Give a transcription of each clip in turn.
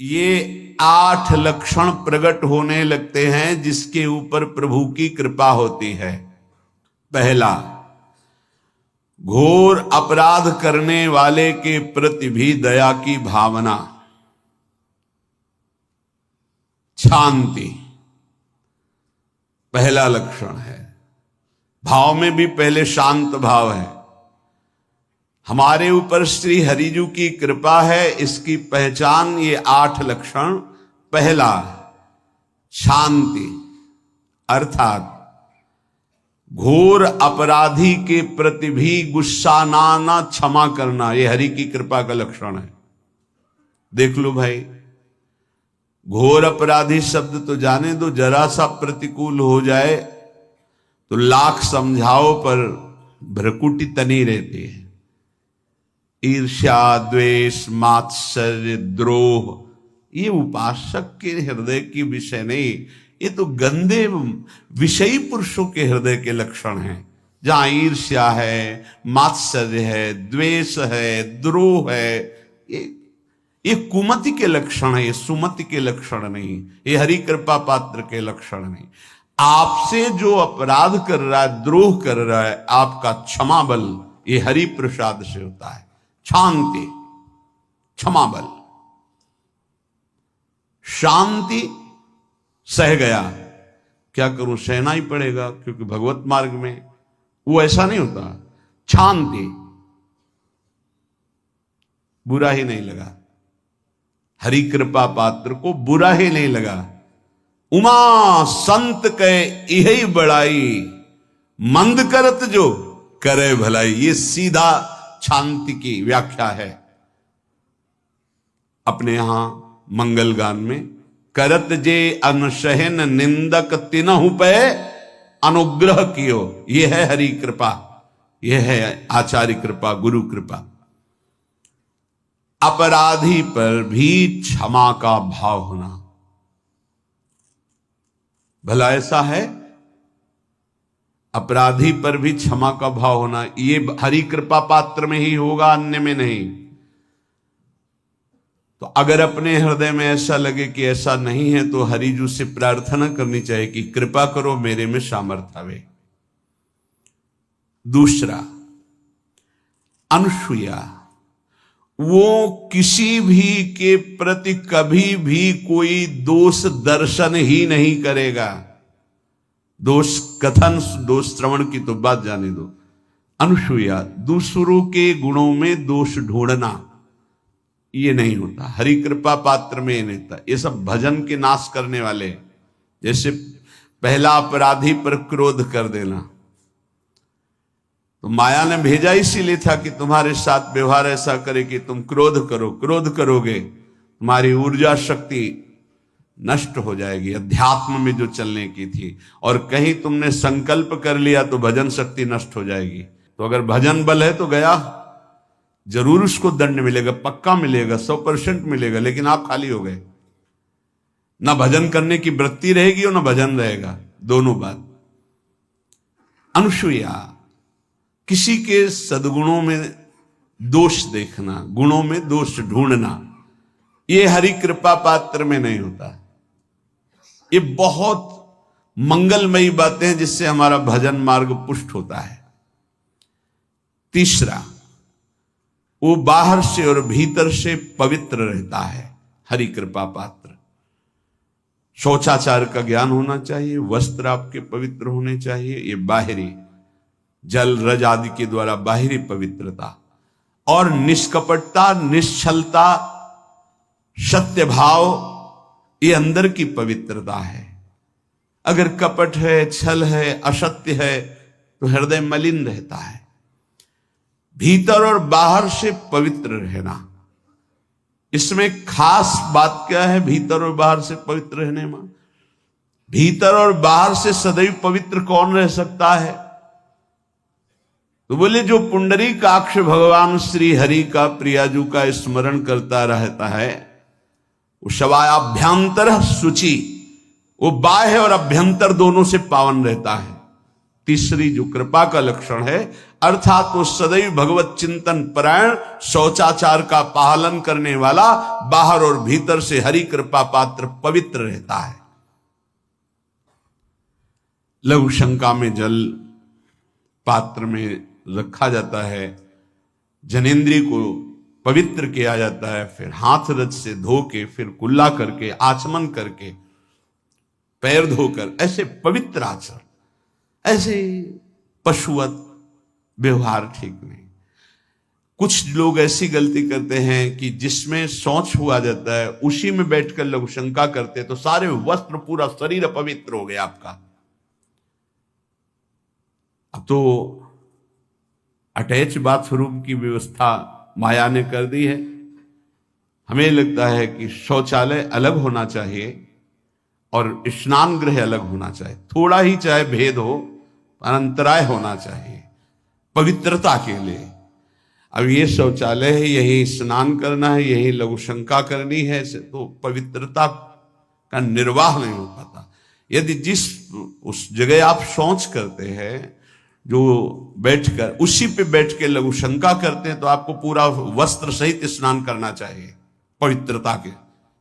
ये 8 लक्षण प्रकट होने लगते हैं जिसके ऊपर प्रभु की कृपा होती है। पहला, घोर अपराध करने वाले के प्रति भी दया की भावना, शांति पहला लक्षण है। भाव में भी पहले शांत भाव है। हमारे ऊपर श्री हरिजू की कृपा है, इसकी पहचान ये 8 लक्षण। पहला, शांति, अर्थात घोर अपराधी के प्रति भी गुस्सा ना क्षमा करना, ये हरि की कृपा का लक्षण है। देख लो भाई, घोर अपराधी शब्द तो जाने दो, जरा सा प्रतिकूल हो जाए तो लाख समझाओ पर भ्रकुटी तनी रहती है। ईर्ष्या, द्वेष, मात्सर्य, द्रोह, ये उपासक के हृदय की विषय नहीं, ये तो गंदे विषयी पुरुषों के हृदय के लक्षण हैं। जहां ईर्ष्या है, मात्सर्य है, द्वेष है, द्रोह है, ये कुमति के लक्षण है, ये सुमति के लक्षण नहीं, ये हरि कृपा पात्र के लक्षण नहीं। आपसे जो अपराध कर रहा है, द्रोह कर रहा है, आपका क्षमा बल ये हरि प्रसाद से होता है। शांति, क्षमा बल, शांति, सह गया, क्या करूं, सहना ही पड़ेगा क्योंकि भगवत मार्ग में वो ऐसा नहीं होता। शांति, बुरा ही नहीं लगा, हरि कृपा पात्र को बुरा ही नहीं लगा। उमा संत के यही बड़ाई, मंद करत जो करे भलाई, ये सीधा शांति की व्याख्या है। अपने यहां मंगल गान में, करत जे अनसहन निंदक तिनहु पे अनुग्रह कियो, यह है हरि कृपा, यह है आचार्य कृपा, गुरु कृपा। अपराधी पर भी क्षमा का भाव होना, भला ऐसा है, अपराधी पर भी क्षमा का भाव होना, ये हरि कृपा पात्र में ही होगा, अन्य में नहीं। तो अगर अपने हृदय में ऐसा लगे कि ऐसा नहीं है तो हरिजू से प्रार्थना करनी चाहिए कि कृपा करो, मेरे में सामर्थ्य आवे। दूसरा, अनुसूया, वो किसी भी के प्रति कभी भी कोई दोष दर्शन ही नहीं करेगा। दोष कथन, दोष श्रवण की तो बात जाने दो। अनुसूया, दूसरों के गुणों में दोष ढूंढना, ये नहीं होता। हरि कृपा पात्र में ये नहीं होता। ये सब भजन के नाश करने वाले, जैसे पहला अपराधी पर क्रोध कर देना, तो माया ने भेजा इसीलिए था कि तुम्हारे साथ व्यवहार ऐसा करे कि तुम क्रोध करो, क्रोध करोगे तुम्हारी ऊर्जा शक्ति नष्ट हो जाएगी, अध्यात्म में जो चलने की थी, और कहीं तुमने संकल्प कर लिया तो भजन शक्ति नष्ट हो जाएगी। तो अगर भजन बल है तो गया, जरूर उसको दंड मिलेगा, पक्का मिलेगा, 100% मिलेगा, लेकिन आप खाली हो गए। ना भजन करने की वृत्ति रहेगी और ना भजन रहेगा, दोनों बात। अनुसूया, किसी के सद्गुणों में दोष देखना, गुणों में दोष ढूंढना, ये हरि कृपा पात्र में नहीं होता। ये बहुत मंगलमयी बातें हैं जिससे हमारा भजन मार्ग पुष्ट होता है। तीसरा, वो बाहर से और भीतर से पवित्र रहता है, हरि कृपा पात्र। शौचाचार का ज्ञान होना चाहिए, वस्त्र आपके पवित्र होने चाहिए, ये बाहरी जल रज आदि के द्वारा बाहरी पवित्रता, और निष्कपटता, निश्चलता, सत्य भाव, ये अंदर की पवित्रता है। अगर कपट है, छल है, असत्य है तो हृदय मलिन रहता है। भीतर और बाहर से पवित्र रहना, इसमें खास बात क्या है भीतर और बाहर से पवित्र रहने में? भीतर और बाहर से सदैव पवित्र कौन रह सकता है? तो बोले जो पुंडरीकाक्ष भगवान श्री हरि का, प्रियाजू का स्मरण करता रहता है, वो शवायाभ्यंतर शुचि, वो बाह्य और अभ्यंतर दोनों से पावन रहता है। तीसरी जो कृपा का लक्षण है, अर्थात वो सदैव भगवत चिंतन परायण, शौचाचार का पालन करने वाला, बाहर और भीतर से हरि कृपा पात्र पवित्र रहता है। लघु शंका में जल पात्र में रखा जाता है, जनेंद्रिय को पवित्र किया जाता है, फिर हाथ रज से धो के, फिर कुल्ला करके, आचमन करके, पैर धोकर, ऐसे पवित्र आचरण, ऐसे पशुवत व्यवहार ठीक नहीं। कुछ लोग ऐसी गलती करते हैं कि जिसमें शौच हुआ जाता है उसी में बैठकर लघु शंका करते, तो सारे वस्त्र, पूरा शरीर अपवित्र हो गया आपका। अब तो अटैच बाथरूम की व्यवस्था माया ने कर दी है। हमें लगता है कि शौचालय अलग होना चाहिए और स्नान गृह अलग होना चाहिए, थोड़ा ही चाहे भेद हो, अंतराय होना चाहिए पवित्रता के लिए। अब ये शौचालय है, यही स्नान करना है, यही लघु शंका करनी है, तो पवित्रता का निर्वाह नहीं हो पाता। यदि जिस उस जगह आप शौच करते हैं, जो बैठकर उसी पे बैठ के लघु शंका करते हैं, तो आपको पूरा वस्त्र सहित स्नान करना चाहिए पवित्रता के,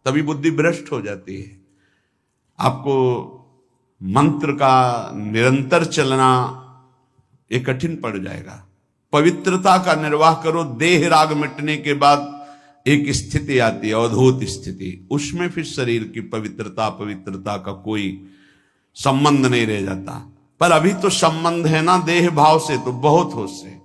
तभी बुद्धि भ्रष्ट हो जाती है। आपको मंत्र का निरंतर चलना ये कठिन पड़ जाएगा। पवित्रता का निर्वाह करो। देह राग मिटने के बाद एक स्थिति आती है, अवधूत स्थिति, उसमें फिर शरीर की पवित्रता का कोई संबंध नहीं रह जाता। पर अभी तो संबंध है ना देह भाव से, तो बहुत होश से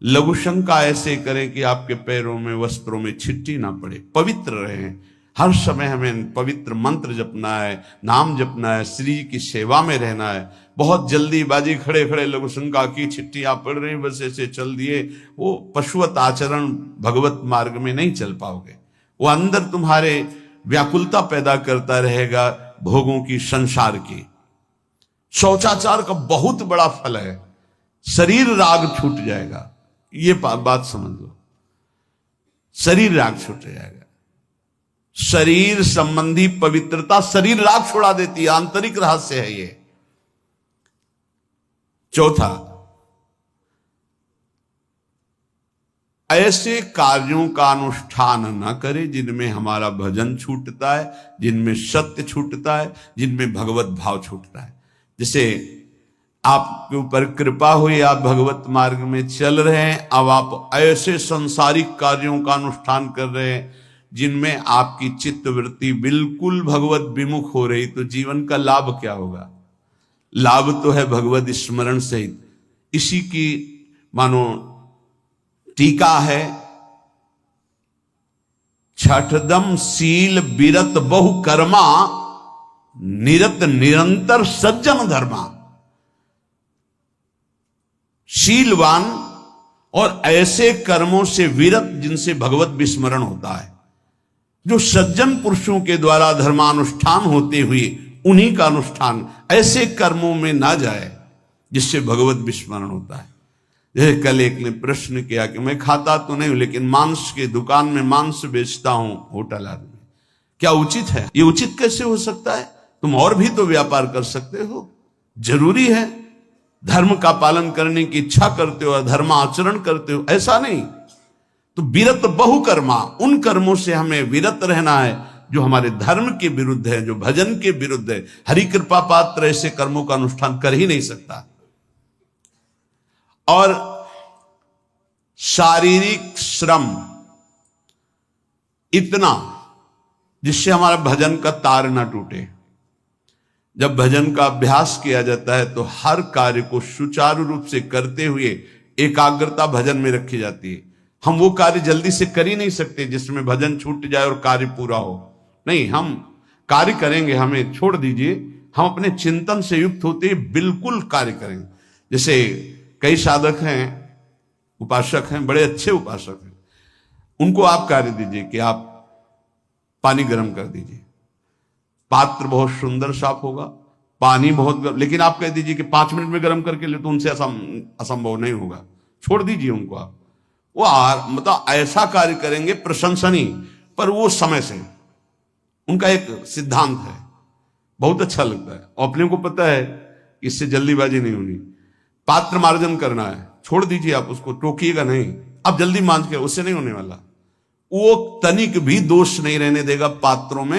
लघु शंका ऐसे करें कि आपके पैरों में, वस्त्रों में छिट्टी ना पड़े, पवित्र रहें। हर समय हमें पवित्र मंत्र जपना है, नाम जपना है, श्री की सेवा में रहना है। बहुत जल्दीबाजी खड़े खड़े लघु शंका की, छिट्टियां पड़ रही, बस ऐसे चल दिए, वो पशुवत आचरण भगवत मार्ग में नहीं चल पाओगे। वो अंदर तुम्हारे व्याकुलता पैदा करता रहेगा, भोगों की, संसार की। शौचाचार का बहुत बड़ा फल है, शरीर राग छूट जाएगा। ये बात समझ लो, शरीर राग छूट जाएगा। शरीर संबंधी पवित्रता शरीर राग छुड़ा देती है, आंतरिक रहस्य है ये। चौथा, ऐसे कार्यों का अनुष्ठान न करे जिनमें हमारा भजन छूटता है, जिनमें सत्य छूटता है, जिनमें भगवत भाव छूटता है। जैसे आपके ऊपर कृपा हुई, आप भगवत मार्ग में चल रहे हैं, अब आप ऐसे संसारिक कार्यों का अनुष्ठान कर रहे हैं जिनमें आपकी चित्तवृत्ति बिल्कुल भगवत विमुख हो रही, तो जीवन का लाभ क्या होगा? लाभ तो है भगवत स्मरण सहित। इसी की मानो टीका है, छठदम शील बिरत बहु कर्मा, निरत निरंतर सज्जन धर्मा। शीलवान और ऐसे कर्मों से विरत जिनसे भगवत विस्मरण होता है, जो सज्जन पुरुषों के द्वारा धर्मानुष्ठान होते हुए उन्हीं का अनुष्ठान, ऐसे कर्मों में ना जाए जिससे भगवत विस्मरण होता है। जैसे कल एक ने प्रश्न किया कि मैं खाता तो नहीं हूं, लेकिन मांस के दुकान में मांस बेचता हूं, होटल आदमी, क्या उचित है? ये उचित कैसे हो सकता है? तुम और भी तो व्यापार कर सकते हो। जरूरी है धर्म का पालन करने की इच्छा करते हो, धर्म आचरण करते हो, ऐसा नहीं। तो विरत बहुकर्मा, उन कर्मों से हमें विरत रहना है जो हमारे धर्म के विरुद्ध है, जो भजन के विरुद्ध है। हरि कृपा पात्र ऐसे कर्मों का अनुष्ठान कर ही नहीं सकता। और शारीरिक श्रम इतना जिससे हमारा भजन का तार ना टूटे। जब भजन का अभ्यास किया जाता है तो हर कार्य को सुचारू रूप से करते हुए एकाग्रता भजन में रखी जाती है। हम वो कार्य जल्दी से कर ही नहीं सकते जिसमें भजन छूट जाए और कार्य पूरा हो। नहीं, हम कार्य करेंगे, हमें छोड़ दीजिए, हम अपने चिंतन से युक्त होते ही बिल्कुल कार्य करेंगे। जैसे कई साधक हैं, उपासक हैं, बड़े अच्छे उपासक हैं, उनको आप कार्य दीजिए कि आप पानी गर्म कर दीजिए, पात्र बहुत सुंदर साफ होगा, पानी बहुत गर्म, लेकिन आप कह दीजिए कि 5 मिनट में गर्म करके ले, तो उनसे असंभव नहीं होगा, छोड़ दीजिए उनको। आप वो मतलब ऐसा कार्य करेंगे प्रशंसनीय, पर वो समय से, उनका एक सिद्धांत है, बहुत अच्छा लगता है। और अपने को पता है इससे जल्दीबाजी नहीं होनी। पात्र मार्जन करना है, छोड़ दीजिए, आप उसको टोकिएगा नहीं, आप जल्दी मान के, उससे नहीं होने वाला। वो तनिक भी दोष नहीं रहने देगा पात्रों में।